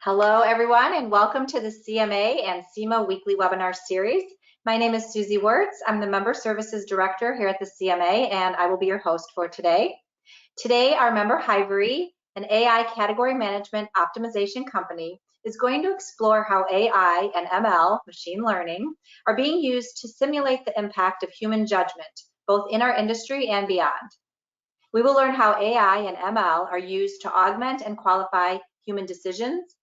Hello, everyone, and welcome to the CMA and CMA weekly webinar series. My name is Susie Wirtz. I'm the Member Services Director here at the CMA, and I will be your host for today. Today, our member HIVERY, an AI category management optimization company, is going to explore how AI and ML, machine learning, are being used to simulate the impact of human judgment, both in our industry and beyond. We will learn how AI and ML are used to augment and qualify human decisions,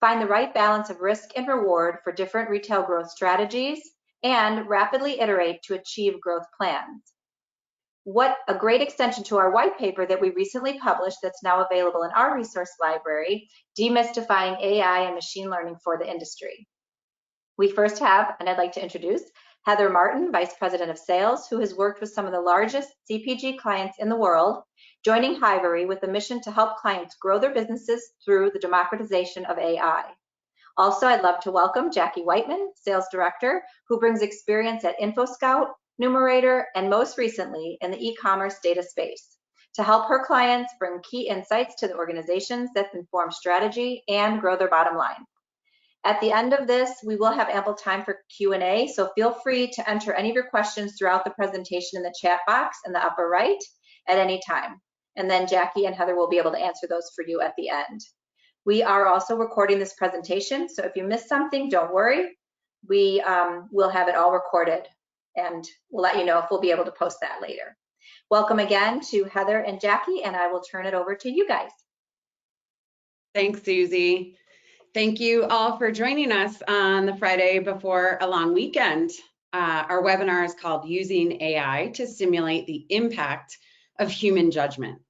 find the right balance of risk and reward for different retail growth strategies, and rapidly iterate to achieve growth plans. What a great extension to our white paper that we recently published that's now available in our resource library, Demystifying AI and Machine Learning for the Industry. We first have, and I'd like to introduce, Heather Martin, Vice President of Sales, who has worked with some of the largest CPG clients in the world, joining HIVERY with a mission to help clients grow their businesses through the democratization of AI. Also, I'd love to welcome Jackie Whiteman, Sales Director, who brings experience at InfoScout, Numerator, and most recently in the e-commerce data space to help her clients bring key insights to the organizations that inform strategy and grow their bottom line. At the end of this, we will have ample time for Q&A, so feel free to enter any of your questions throughout the presentation in the chat box in the upper right at any time. And then Jackie and Heather will be able to answer those for you at the end. We are also recording this presentation, so if you missed something, don't worry. We will have it all recorded, and we'll let you know if we'll be able to post that later. Welcome again to Heather and Jackie, and I will turn it over to you guys. Thanks, Susie. Thank you all for joining us on the Friday before a long weekend. Our webinar is called Using AI to Simulate the Impact of Human Judgment.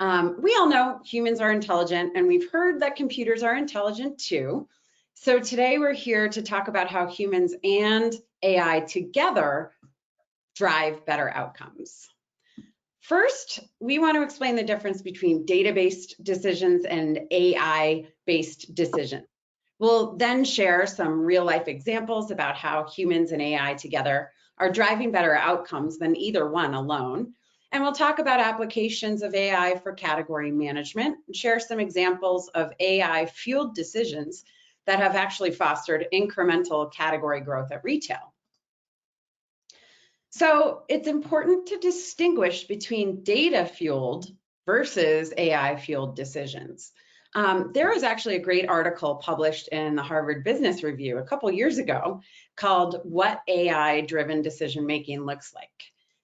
We all know humans are intelligent, and we've heard that computers are intelligent too. So today we're here to talk about how humans and AI together drive better outcomes. First, we want to explain the difference between data-based decisions and AI-based decisions. We'll then share some real-life examples about how humans and AI together are driving better outcomes than either one alone. And we'll talk about applications of AI for category management and share some examples of AI-fueled decisions that have actually fostered incremental category growth at retail. So it's important to distinguish between data-fueled versus AI-fueled decisions. There was actually a great article published in the Harvard Business Review a couple years ago called What AI-Driven Decision-Making Looks Like.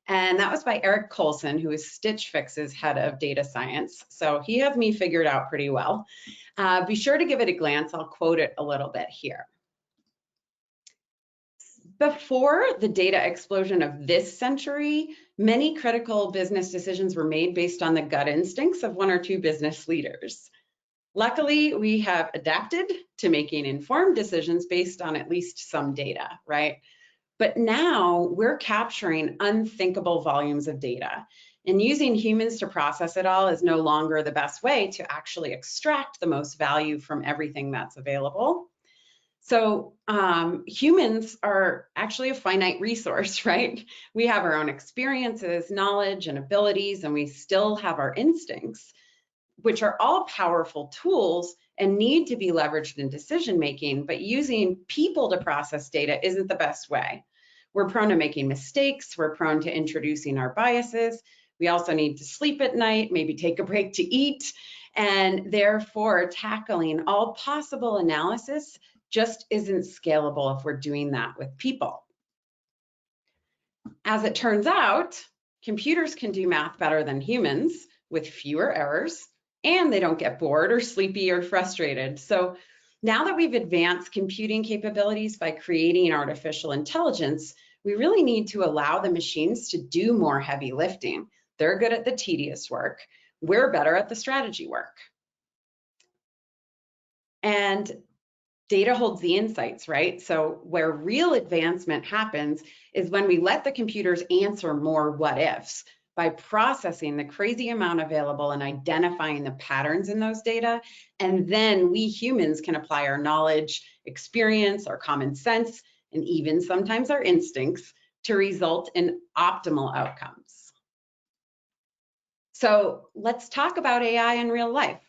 And that was by Eric Colson, who is Stitch Fix's head of data science. So he has me figured out pretty well. Be sure to give it a glance. I'll quote it a little bit here. Before the data explosion of this century, many critical business decisions were made based on the gut instincts of one or two business leaders. Luckily, we have adapted to making informed decisions based on at least some data, right? But now we're capturing unthinkable volumes of data, and using humans to process it all is no longer the best way to actually extract the most value from everything that's available. So humans are actually a finite resource, right? We have our own experiences, knowledge, and abilities, and we still have our instincts, which are all powerful tools and need to be leveraged in decision-making, but using people to process data isn't the best way. We're prone to making mistakes. We're prone to introducing our biases. We also need to sleep at night, maybe take a break to eat, and therefore tackling all possible analysis just isn't scalable if we're doing that with people. As it turns out, computers can do math better than humans with fewer errors, and they don't get bored or sleepy or frustrated. So now that we've advanced computing capabilities by creating artificial intelligence, we really need to allow the machines to do more heavy lifting. They're good at the tedious work. We're better at the strategy work. And data holds the insights, right? So where real advancement happens is when we let the computers answer more what ifs by processing the crazy amount available and identifying the patterns in those data. And then we humans can apply our knowledge, experience, our common sense, and even sometimes our instincts to result in optimal outcomes. So let's talk about AI in real life.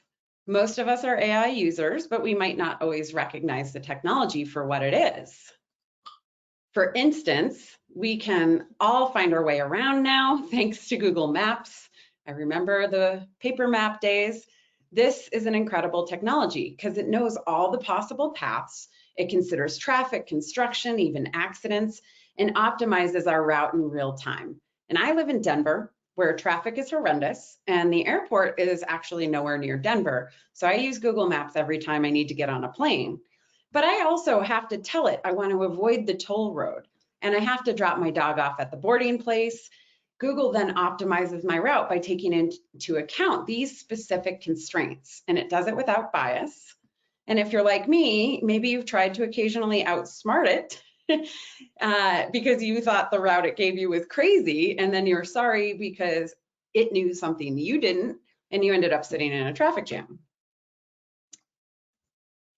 Most of us are AI users, but we might not always recognize the technology for what it is. For instance, we can all find our way around now thanks to Google Maps. I remember the paper map days. This is an incredible technology because it knows all the possible paths. It considers traffic, construction, even accidents, and optimizes our route in real time. And I live in Denver, where traffic is horrendous, and the airport is actually nowhere near Denver. So I use Google Maps every time I need to get on a plane. But I also have to tell it I want to avoid the toll road, and I have to drop my dog off at the boarding place. Google then optimizes my route by taking into account these specific constraints, and it does it without bias. And if you're like me, maybe you've tried to occasionally outsmart it because you thought the route it gave you was crazy, and then you're sorry because it knew something you didn't, and you ended up sitting in a traffic jam.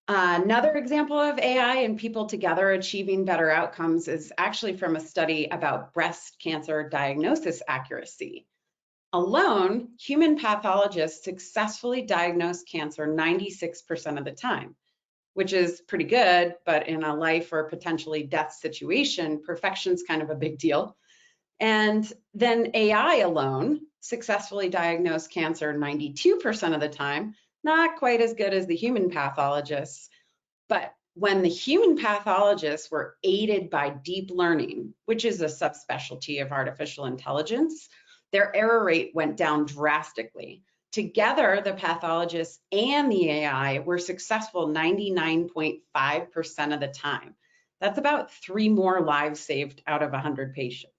Another example of AI and people together achieving better outcomes is actually from a study about breast cancer diagnosis accuracy. Alone, human pathologists successfully diagnose cancer 96% of the time, which is pretty good, but in a life or potentially death situation, perfection's kind of a big deal. And then AI alone successfully diagnose cancer 92% of the time, not quite as good as the human pathologists. But when the human pathologists were aided by deep learning, which is a subspecialty of artificial intelligence, their error rate went down drastically. Together, the pathologists and the AI were successful 99.5% of the time. That's about 3 more lives saved out of 100 patients.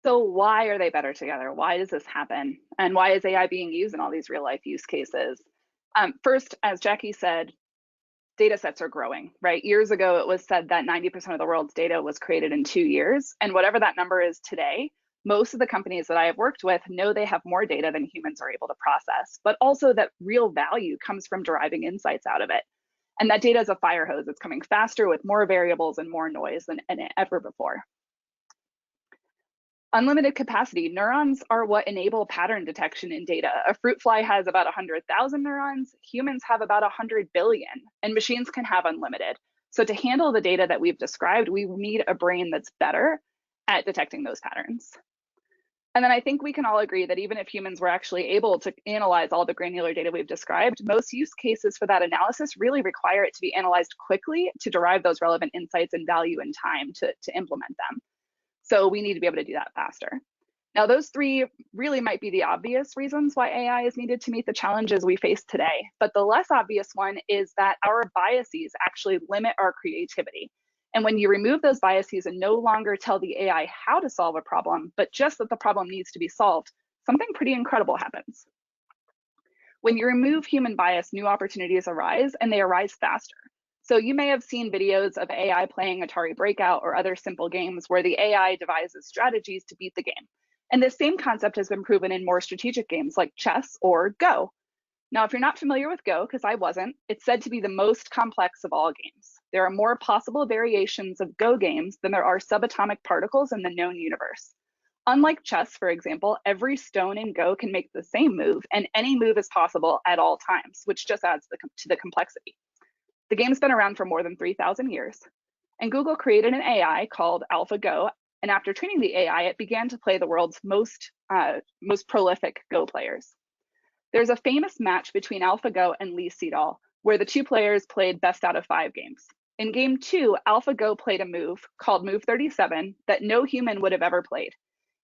So why are they better together? Why does this happen? And why is AI being used in all these real life use cases? First, as Jackie said, data sets are growing, right? Years ago, it was said that 90% of the world's data was created in 2 years. And whatever that number is today, most of the companies that I have worked with know they have more data than humans are able to process, but also that real value comes from deriving insights out of it. And that data is a fire hose. It's coming faster with more variables and more noise than ever before. Unlimited capacity. Neurons are what enable pattern detection in data. A fruit fly has about 100,000 neurons. Humans have about 100 billion, and machines can have unlimited. So to handle the data that we've described, we need a brain that's better at detecting those patterns. And then I think we can all agree that even if humans were actually able to analyze all the granular data we've described, most use cases for that analysis really require it to be analyzed quickly to derive those relevant insights and value in time to implement them. So we need to be able to do that faster. Now, those 3 really might be the obvious reasons why AI is needed to meet the challenges we face today. But the less obvious one is that our biases actually limit our creativity. And when you remove those biases and no longer tell the AI how to solve a problem, but just that the problem needs to be solved, something pretty incredible happens. When you remove human bias, new opportunities arise, and they arise faster. So you may have seen videos of AI playing Atari Breakout or other simple games where the AI devises strategies to beat the game. And this same concept has been proven in more strategic games like chess or Go. Now, if you're not familiar with Go, because I wasn't, it's said to be the most complex of all games. There are more possible variations of Go games than there are subatomic particles in the known universe. Unlike chess, for example, every stone in Go can make the same move, and any move is possible at all times, which just adds to the complexity. The game's been around for more than 3,000 years, and Google created an AI called AlphaGo, and after training the AI, it began to play the world's most prolific Go players. There's a famous match between AlphaGo and Lee Sedol, where the 2 players played best out of 5 games. In game 2, AlphaGo played a move called Move 37 that no human would have ever played.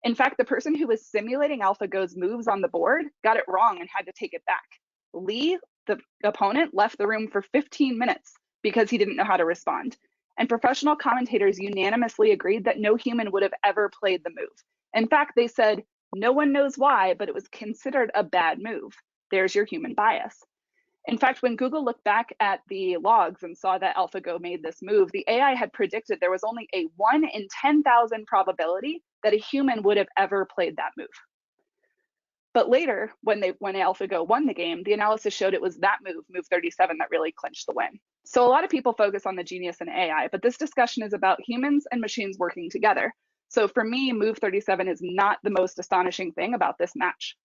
In fact, the person who was simulating AlphaGo's moves on the board got it wrong and had to take it back. Lee, the opponent, left the room for 15 minutes because he didn't know how to respond. And professional commentators unanimously agreed that no human would have ever played the move. In fact, they said, no one knows why, but it was considered a bad move. There's your human bias. In fact, when Google looked back at the logs and saw that AlphaGo made this move, the AI had predicted there was only a 1 in 10,000 probability that a human would have ever played that move. But later, when AlphaGo won the game, the analysis showed it was that move, Move 37, that really clinched the win. So a lot of people focus on the genius in AI, but this discussion is about humans and machines working together. So for me, Move 37 is not the most astonishing thing about this match.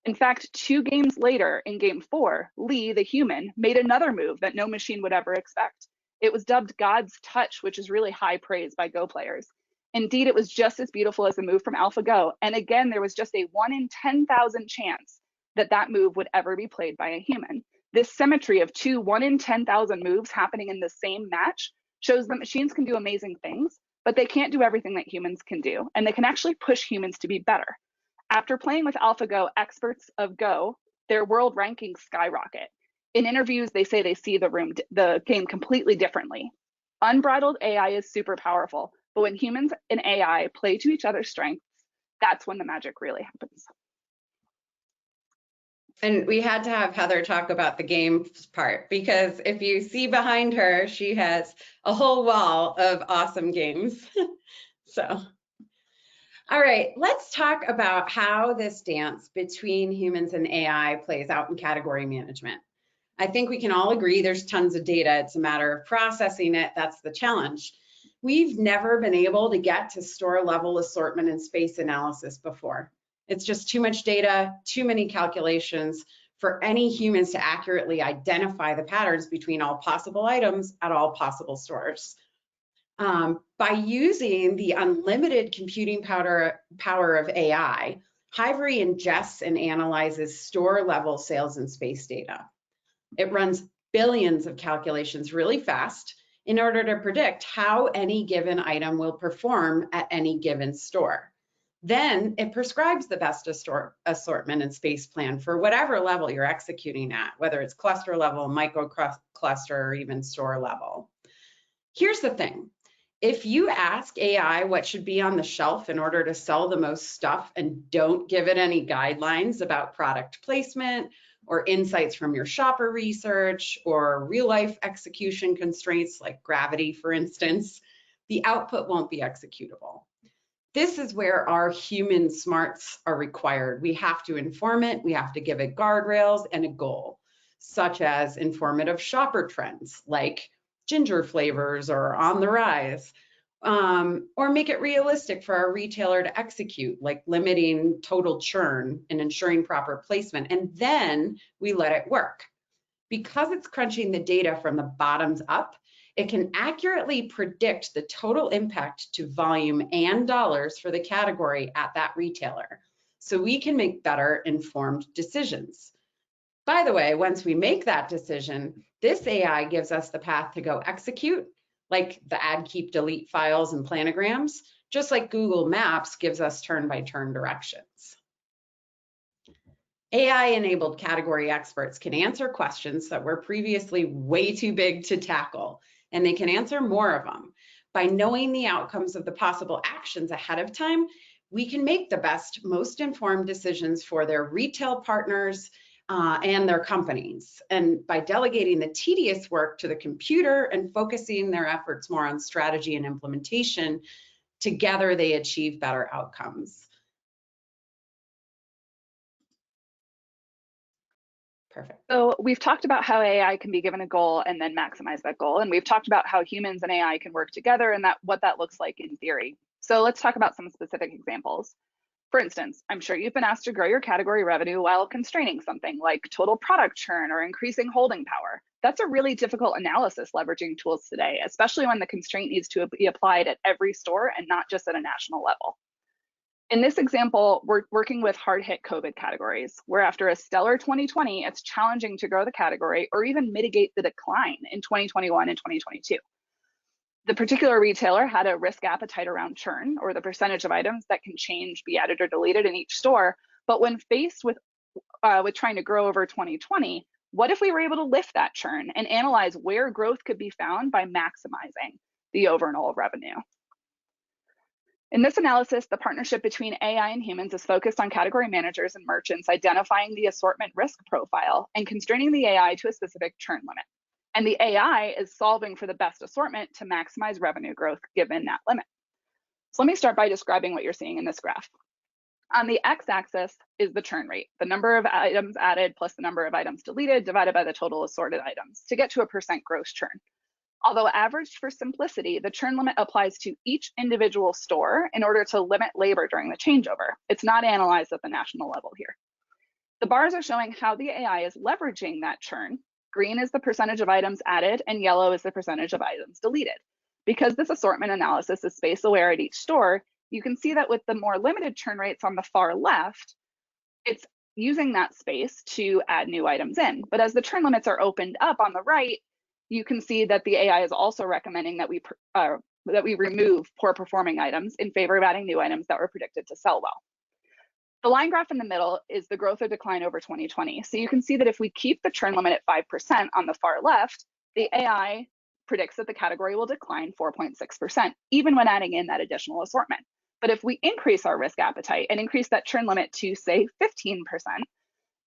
In fact, 2 games later, in game 4, Lee, the human, made another move that no machine would ever expect. It was dubbed God's touch, which is really high praise by Go players. Indeed, it was just as beautiful as the move from AlphaGo. And again, there was just a 1 in 10,000 chance that that move would ever be played by a human. This symmetry of 2 1 in 10,000 moves happening in the same match shows that machines can do amazing things, but they can't do everything that humans can do. And they can actually push humans to be better. After playing with AlphaGo experts of Go, their world rankings skyrocket. In interviews, they say they see the game completely differently. Unbridled AI is super powerful, but when humans and AI play to each other's strengths, that's when the magic really happens. And we had to have Heather talk about the games part, because if you see behind her, she has a whole wall of awesome games. So, all right, let's talk about how this dance between humans and AI plays out in category management. I think we can all agree there's tons of data. It's a matter of processing it. That's the challenge. We've never been able to get to store level assortment and space analysis before. It's just too much data, too many calculations for any humans to accurately identify the patterns between all possible items at all possible stores. By using the unlimited computing power of AI, HIVERY ingests and analyzes store-level sales and space data. It runs billions of calculations really fast in order to predict how any given item will perform at any given store. Then it prescribes the best assortment and space plan for whatever level you're executing at, whether it's cluster level, micro cluster, or even store level. Here's the thing. If you ask AI what should be on the shelf in order to sell the most stuff and don't give it any guidelines about product placement or insights from your shopper research or real life execution constraints like gravity, for instance, the output won't be executable. This is where our human smarts are required. We have to inform it, we have to give it guardrails and a goal, such as informative shopper trends like ginger flavors or on the rise, or make it realistic for our retailer to execute, like limiting total churn and ensuring proper placement, and then we let it work. Because it's crunching the data from the bottoms up, it can accurately predict the total impact to volume and dollars for the category at that retailer, so we can make better informed decisions. By the way, once we make that decision, this AI gives us the path to go execute, like the add, keep, delete files and planograms, just like Google Maps gives us turn-by-turn directions. AI-enabled category experts can answer questions that were previously way too big to tackle, and they can answer more of them. By knowing the outcomes of the possible actions ahead of time, we can make the best, most informed decisions for their retail partners and their companies. And by delegating the tedious work to the computer and focusing their efforts more on strategy and implementation, together they achieve better outcomes. Perfect. So we've talked about how AI can be given a goal and then maximize that goal. And we've talked about how humans and AI can work together and what that looks like in theory. So let's talk about some specific examples. For instance, I'm sure you've been asked to grow your category revenue while constraining something like total product churn or increasing holding power. That's a really difficult analysis leveraging tools today, especially when the constraint needs to be applied at every store and not just at a national level. In this example, we're working with hard-hit COVID categories, where after a stellar 2020, it's challenging to grow the category or even mitigate the decline in 2021 and 2022. The particular retailer had a risk appetite around churn, or the percentage of items that can change, be added or deleted in each store. But when faced with trying to grow over 2020, what if we were able to lift that churn and analyze where growth could be found by maximizing the overall revenue? In this analysis, the partnership between AI and humans is focused on category managers and merchants identifying the assortment risk profile and constraining the AI to a specific churn limit. And the AI is solving for the best assortment to maximize revenue growth given that limit. So let me start by describing what you're seeing in this graph. On the x-axis is the churn rate, the number of items added plus the number of items deleted divided by the total assorted items to get to a % gross churn. Although averaged for simplicity, the churn limit applies to each individual store in order to limit labor during the changeover. It's not analyzed at the national level here. The bars are showing how the AI is leveraging that churn. Green is the percentage of items added, and yellow is the percentage of items deleted. Because this assortment analysis is space aware at each store, you can see that with the more limited churn rates on the far left, it's using that space to add new items in. But as the churn limits are opened up on the right, you can see that the AI is also recommending that we remove poor performing items in favor of adding new items that were predicted to sell well. The line graph in the middle is the growth or decline over 2020. So you can see that if we keep the churn limit at 5% on the far left, the AI predicts that the category will decline 4.6%, even when adding in that additional assortment. But if we increase our risk appetite and increase that churn limit to, say, 15%,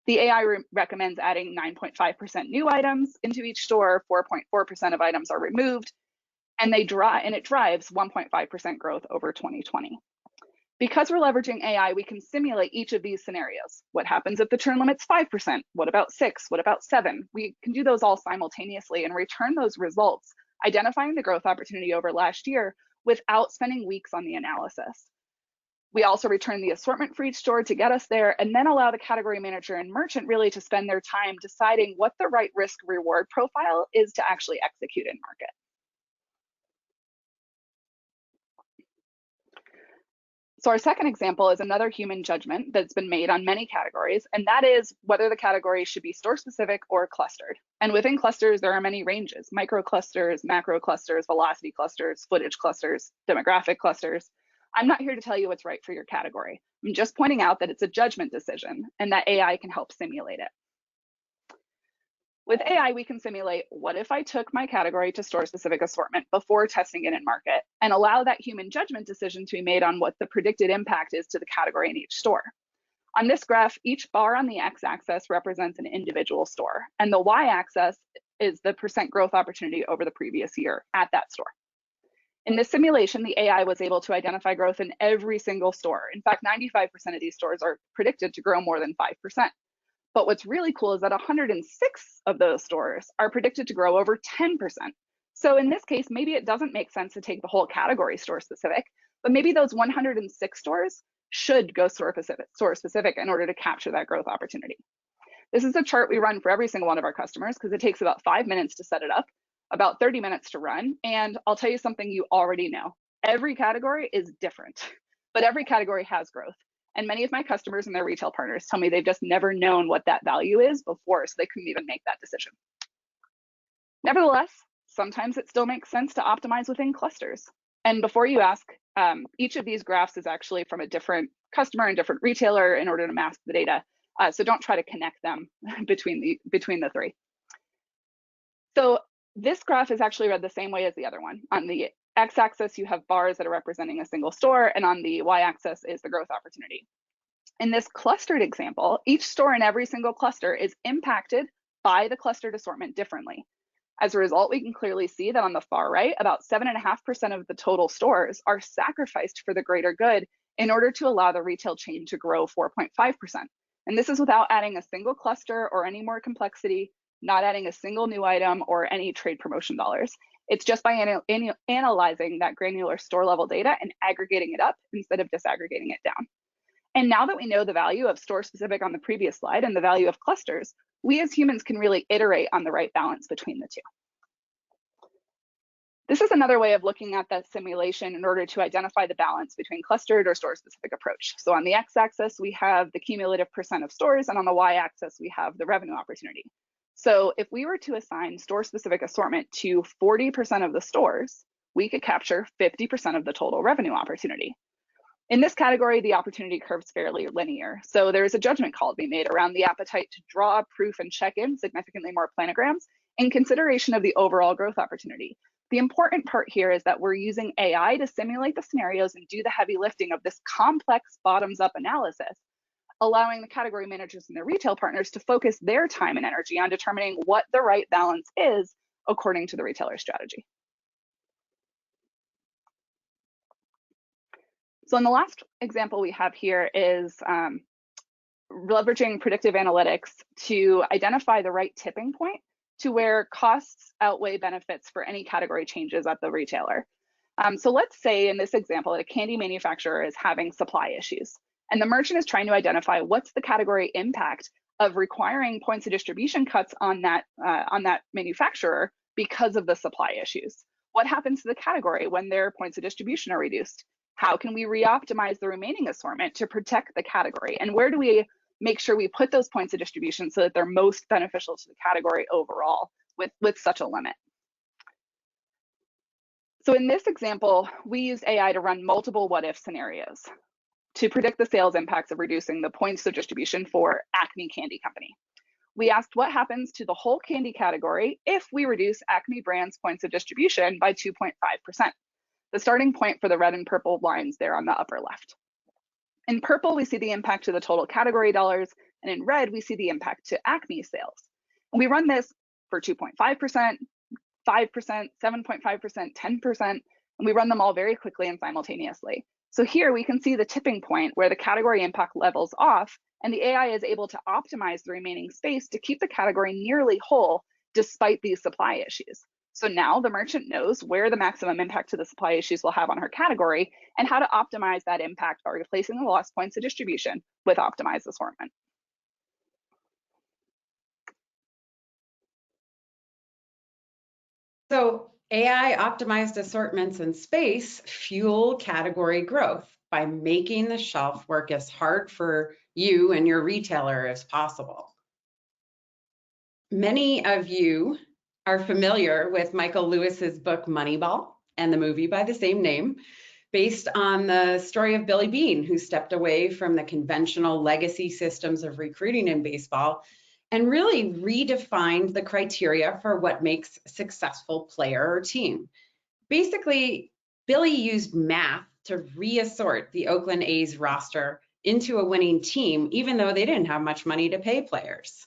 the AI recommends adding 9.5% new items into each store, 4.4% of items are removed, and it drives 1.5% growth over 2020. Because we're leveraging AI, we can simulate each of these scenarios. What happens if the churn limit's 5%? What about 6? What about 7? We can do those all simultaneously and return those results, identifying the growth opportunity over last year without spending weeks on the analysis. We also return the assortment for each store to get us there, and then allow the category manager and merchant really to spend their time deciding what the right risk reward profile is to actually execute in market. So our second example is another human judgment that's been made on many categories, and that is whether the category should be store specific or clustered. And within clusters, there are many ranges: micro clusters, macro clusters, velocity clusters, footage clusters, demographic clusters. I'm not here to tell you what's right for your category. I'm just pointing out that it's a judgment decision and that AI can help simulate it. With AI, we can simulate, what if I took my category to store-specific assortment before testing it in market, and allow that human judgment decision to be made on what the predicted impact is to the category in each store. On this graph, each bar on the x-axis represents an individual store, and the y-axis is the percent growth opportunity over the previous year at that store. In this simulation, the AI was able to identify growth in every single store. In fact, 95% of these stores are predicted to grow more than 5%. But what's really cool is that 106 of those stores are predicted to grow over 10%. So in this case, maybe it doesn't make sense to take the whole category store specific, but maybe those 106 stores should go store specific in order to capture that growth opportunity. This is a chart we run for every single one of our customers because it takes about 5 minutes to set it up, about 30 minutes to run. And I'll tell you something you already know. Every category is different, but every category has growth. And many of my customers and their retail partners tell me they've just never known what that value is before, so they couldn't even make that decision. Nevertheless, sometimes it still makes sense to optimize within clusters. And before you ask, each of these graphs is actually from a different customer and different retailer in order to mask the data. So don't try to connect them between the three. So this graph is actually read the same way as the other one. On the x-axis, you have bars that are representing a single store, and on the y-axis is the growth opportunity. In this clustered example, each store in every single cluster is impacted by the clustered assortment differently. As a result, we can clearly see that on the far right, about 7.5% of the total stores are sacrificed for the greater good in order to allow the retail chain to grow 4.5%. And this is without adding a single cluster or any more complexity, not adding a single new item or any trade promotion dollars. It's just by analyzing that granular store level data and aggregating it up instead of disaggregating it down. And now that we know the value of store specific on the previous slide and the value of clusters, we as humans can really iterate on the right balance between the two. This is another way of looking at that simulation in order to identify the balance between clustered or store specific approach. So on the x-axis, we have the cumulative percent of stores, and on the y-axis, we have the revenue opportunity. So if we were to assign store-specific assortment to 40% of the stores, we could capture 50% of the total revenue opportunity. In this category, the opportunity curve's fairly linear. So there's a judgment call to be made around the appetite to draw, proof, and check in significantly more planograms in consideration of the overall growth opportunity. The important part here is that we're using AI to simulate the scenarios and do the heavy lifting of this complex bottoms-up analysis, allowing the category managers and their retail partners to focus their time and energy on determining what the right balance is according to the retailer strategy. So in the last example we have here is leveraging predictive analytics to identify the right tipping point to where costs outweigh benefits for any category changes at the retailer. So let's say in this example that a candy manufacturer is having supply issues. And the merchant is trying to identify what's the category impact of requiring points of distribution cuts on that manufacturer because of the supply issues. What happens to the category when their points of distribution are reduced? How can we re-optimize the remaining assortment to protect the category? And where do we make sure we put those points of distribution so that they're most beneficial to the category overall with such a limit? So in this example, we used AI to run multiple what-if scenarios to predict the sales impacts of reducing the points of distribution for Acme Candy Company. We asked what happens to the whole candy category if we reduce Acme brand's points of distribution by 2.5%. The starting point for the red and purple lines there on the upper left. In purple, we see the impact to the total category dollars, and in red, we see the impact to Acme sales. And we run this for 2.5%, 5%, 7.5%, 10%, and we run them all very quickly and simultaneously. So here we can see the tipping point where the category impact levels off, and the AI is able to optimize the remaining space to keep the category nearly whole despite these supply issues. So now the merchant knows where the maximum impact to the supply issues will have on her category and how to optimize that impact by replacing the lost points of distribution with optimized assortment. So AI optimized assortments and space fuel category growth by making the shelf work as hard for you and your retailer as possible. Many of you are familiar with Michael Lewis's book Moneyball and the movie by the same name, based on the story of Billy Beane, who stepped away from the conventional legacy systems of recruiting in baseball and really redefined the criteria for what makes a successful player or team. Basically, Billy used math to reassort the Oakland A's roster into a winning team, even though they didn't have much money to pay players.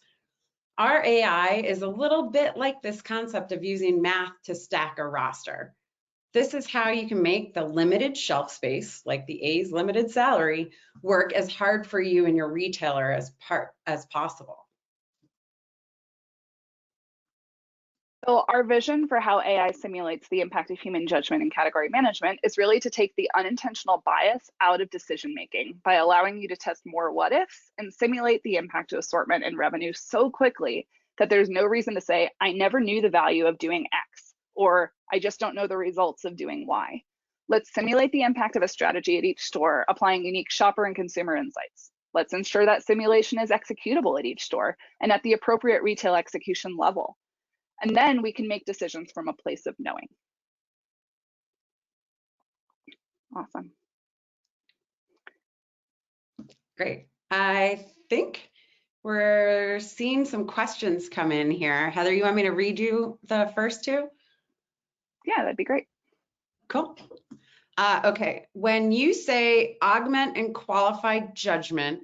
Our AI is a little bit like this concept of using math to stack a roster. This is how you can make the limited shelf space, like the A's limited salary, work as hard for you and your retailer as possible. So our vision for how AI simulates the impact of human judgment in category management is really to take the unintentional bias out of decision making by allowing you to test more what ifs and simulate the impact to assortment and revenue so quickly that there's no reason to say, I never knew the value of doing X, or I just don't know the results of doing Y. Let's simulate the impact of a strategy at each store, applying unique shopper and consumer insights. Let's ensure that simulation is executable at each store and at the appropriate retail execution level. And then we can make decisions from a place of knowing. Awesome. Great. I think we're seeing some questions come in here. Heather, you want me to read you the first two? Yeah, that'd be great. Cool. Okay, when you say augment and qualified judgment,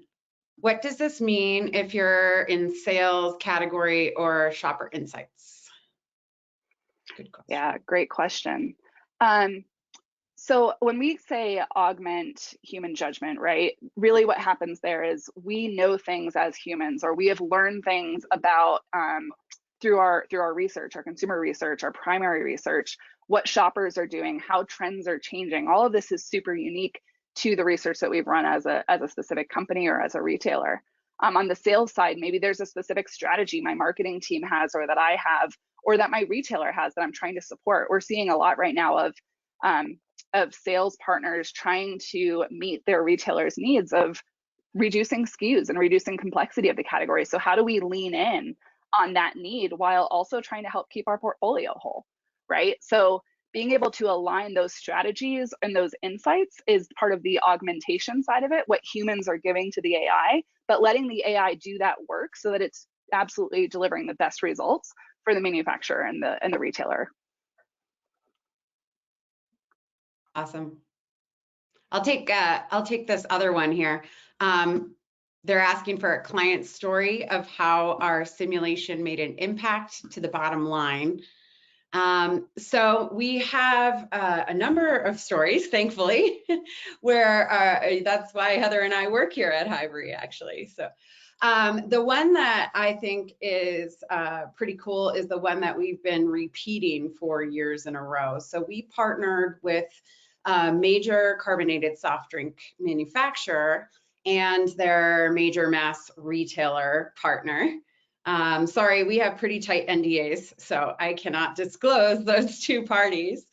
what does this mean if you're in sales, category, or shopper insights? Good question. Yeah, great question. So when we say augment human judgment, right, really what happens there is we know things as humans, or we have learned things about through our research, our consumer research, our primary research, what shoppers are doing, how trends are changing. All of this is super unique to the research that we've run as a specific company or as a retailer. On the sales side, maybe there's a specific strategy my marketing team has, or that I have, or that my retailer has that I'm trying to support. We're seeing a lot right now of sales partners trying to meet their retailers' needs of reducing SKUs and reducing complexity of the category. So how do we lean in on that need while also trying to help keep our portfolio whole, right? So being able to align those strategies and those insights is part of the augmentation side of it, what humans are giving to the AI, but letting the AI do that work so that it's absolutely delivering the best results for the manufacturer and the retailer. Awesome. I'll take this other one here. They're asking for a client story of how our simulation made an impact to the bottom line. So we have a number of stories, thankfully, where that's why Heather and I work here at Hivery, actually. So the one that I think is pretty cool is the one that we've been repeating for years in a row. So we partnered with a major carbonated soft drink manufacturer, and their major mass retailer partner. Sorry, we have pretty tight NDAs, so I cannot disclose those two parties.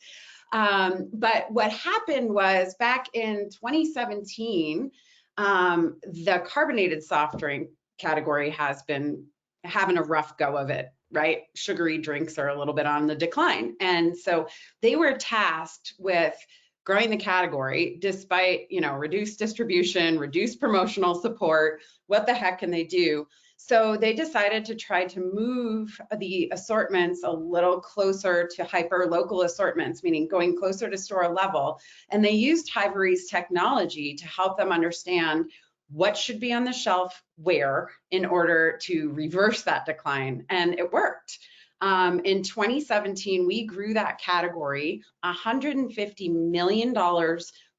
But what happened was back in 2017, the carbonated soft drink category has been having a rough go of it, right? Sugary drinks are a little bit on the decline. And so they were tasked with growing the category despite, reduced distribution, reduced promotional support. What the heck can they do? So they decided to try to move the assortments a little closer to hyper local assortments, meaning going closer to store level. And they used Hivery's technology to help them understand what should be on the shelf where in order to reverse that decline. And it worked. In 2017, we grew that category $150 million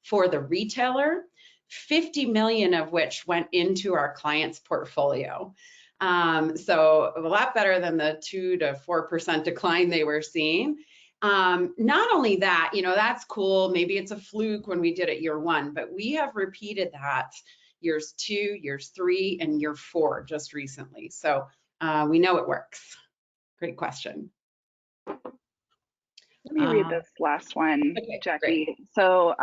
for the retailer, 50 million of which went into our client's portfolio. So a lot better than the 2 to 4% decline they were seeing. Not only that, that's cool. Maybe it's a fluke when we did it year 1, but we have repeated that years 2, years 3, and year 4 just recently. So we know it works. Great question. Let me read this last one, okay, Jackie. Great. So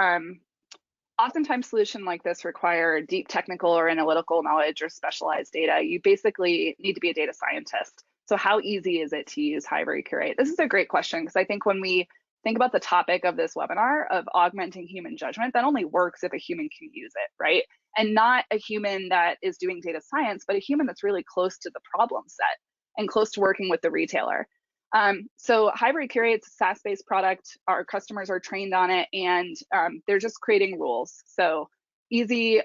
oftentimes solutions like this require deep technical or analytical knowledge or specialized data. You basically need to be a data scientist. So how easy is it to use Hivery Curate? This is a great question, because I think when we think about the topic of this webinar of augmenting human judgment, that only works if a human can use it, right? And not a human that is doing data science, but a human that's really close to the problem set and close to working with the retailer. So Hivery Curate's a SaaS-based product. Our customers are trained on it, and they're just creating rules. So easy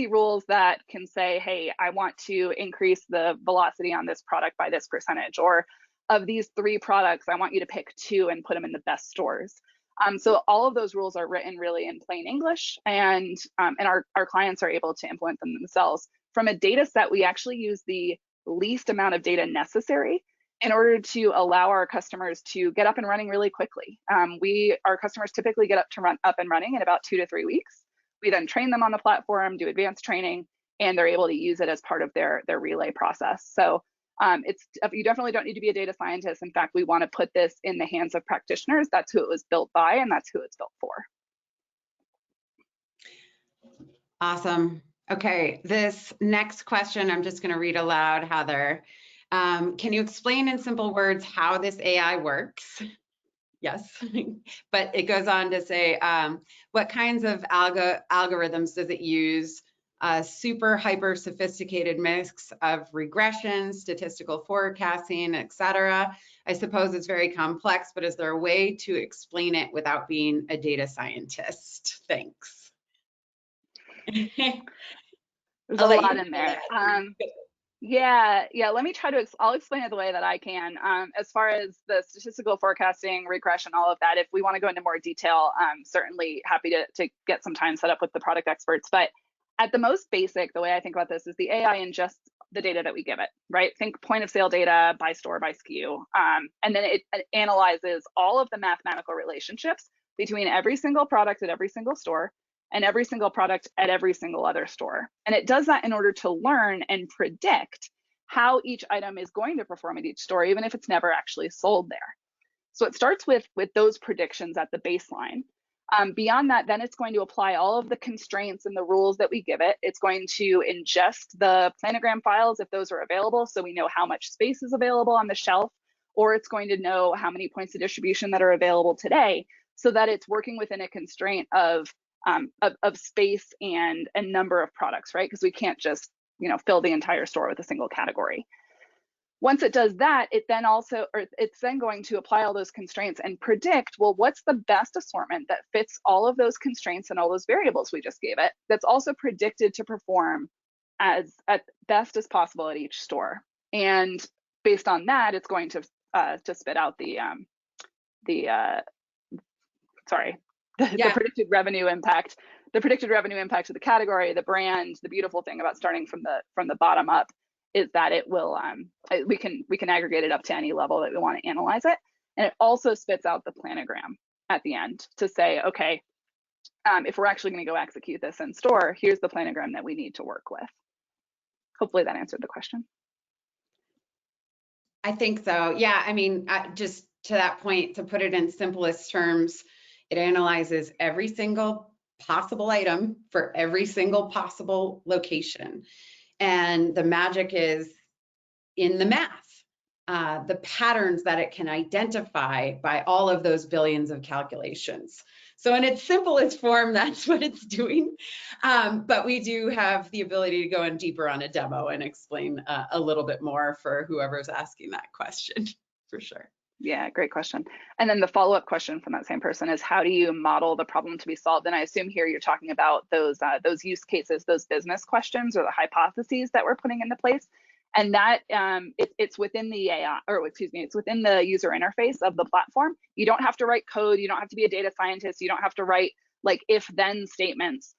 rules that can say, hey, I want to increase the velocity on this product by this percentage, or of these 3 products, I want you to pick 2 and put them in the best stores. So all of those rules are written really in plain English, and our clients are able to implement them themselves. From a data set, we actually use the least amount of data necessary in order to allow our customers to get up and running really quickly. Our customers typically get up and running in about 2 to 3 weeks. We then train them on the platform, do advanced training, and they're able to use it as part of their relay process. So you definitely don't need to be a data scientist. In fact, we want to put this in the hands of practitioners. That's who it was built by, and that's who it's built for. Awesome. Okay, this next question, I'm just going to read aloud, Heather. Can you explain in simple words how this AI works? Yes, but it goes on to say, what kinds of algorithms does it use? Super hyper sophisticated mix of regression, statistical forecasting, etc. I suppose it's very complex, but is there a way to explain it without being a data scientist? Thanks. There's a lot in there. Yeah, let me try to, I'll explain it the way that I can. As far as the statistical forecasting, regression, all of that, if we want to go into more detail, I'm certainly happy to get some time set up with the product experts. But at the most basic, the way I think about this is the AI ingests the data that we give it, right? Think point of sale data by store, by SKU. And then it analyzes all of the mathematical relationships between every single product at every single store and every single product at every single other store. And it does that in order to learn and predict how each item is going to perform at each store, even if it's never actually sold there. So it starts with those predictions at the baseline. Beyond that, then it's going to apply all of the constraints and the rules that we give it. It's going to ingest the planogram files if those are available, so we know how much space is available on the shelf, or it's going to know how many points of distribution that are available today, so that it's working within a constraint of space and a number of products, right? Because we can't just fill the entire store with a single category. Once it does that, it's then going to apply all those constraints and predict, well, what's the best assortment that fits all of those constraints and all those variables we just gave it, that's also predicted to perform at best as possible at each store. And based on that, it's going to spit out the predicted revenue impact, of the category, the brand. The beautiful thing about starting from the bottom up is that it will we can aggregate it up to any level that we want to analyze it, and it also spits out the planogram at the end to say, okay, if we're actually going to go execute this in store, here's the planogram that we need to work with. Hopefully that answered the question. I think so. Yeah, I mean, just to that point, to put it in simplest terms, it analyzes every single possible item for every single possible location. And the magic is in the math, the patterns that it can identify by all of those billions of calculations. So in its simplest form, that's what it's doing. But we do have the ability to go in deeper on a demo and explain a little bit more for whoever's asking that question, for sure. Yeah, great question. And then the follow-up question from that same person is, how do you model the problem to be solved? And I assume here you're talking about those use cases, those business questions or the hypotheses that we're putting into place. And that it's within the AI, or excuse me, it's within the user interface of the platform. You don't have to write code. You don't have to be a data scientist. You don't have to write like if-then statements.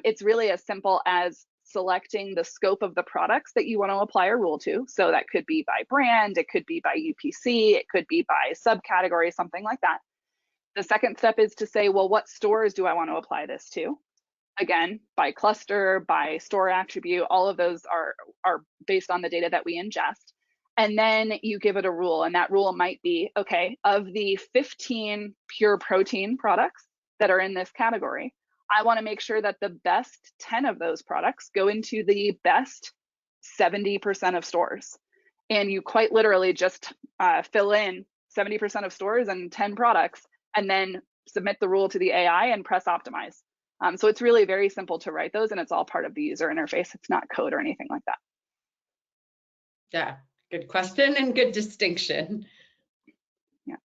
It's really as simple as selecting the scope of the products that you want to apply a rule to. So that could be by brand, it could be by UPC, it could be by subcategory, something like that. The second step is to say, well, what stores do I want to apply this to? Again, by cluster, by store attribute, all of those are based on the data that we ingest. And then you give it a rule, and that rule might be, okay, of the 15 pure protein products that are in this category, I want to make sure that the best 10 of those products go into the best 70% of stores. And you quite literally just fill in 70% of stores and 10 products, and then submit the rule to the AI and press optimize. So it's really very simple to write those, and it's all part of the user interface. It's not code or anything like that. Yeah, good question and good distinction. Yeah.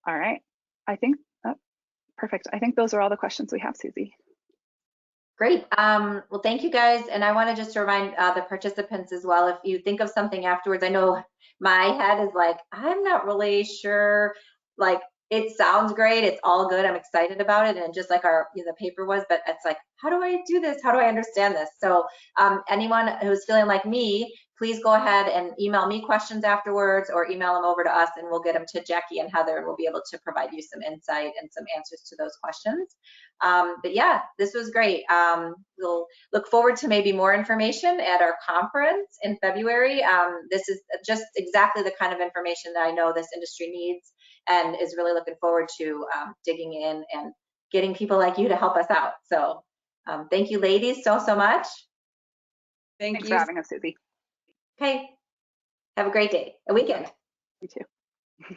All right. I think, perfect. I think those are all the questions we have, Susie. Great. Well, thank you guys. And I want to just remind the participants as well, if you think of something afterwards, I know my head is like, I'm not really sure, like, it sounds great. It's all good. I'm excited about it. And just like the paper was, but it's like, how do I do this? How do I understand this? So anyone who's feeling like me, please go ahead and email me questions afterwards, or email them over to us, and we'll get them to Jackie and Heather, and we'll be able to provide you some insight and some answers to those questions. But yeah, this was great. We'll look forward to maybe more information at our conference in February. This is just exactly the kind of information that I know this industry needs, and is really looking forward to digging in and getting people like you to help us out. So thank you, ladies, so much. Thanks for having us, Susie. Okay, have a great day, a weekend. You too.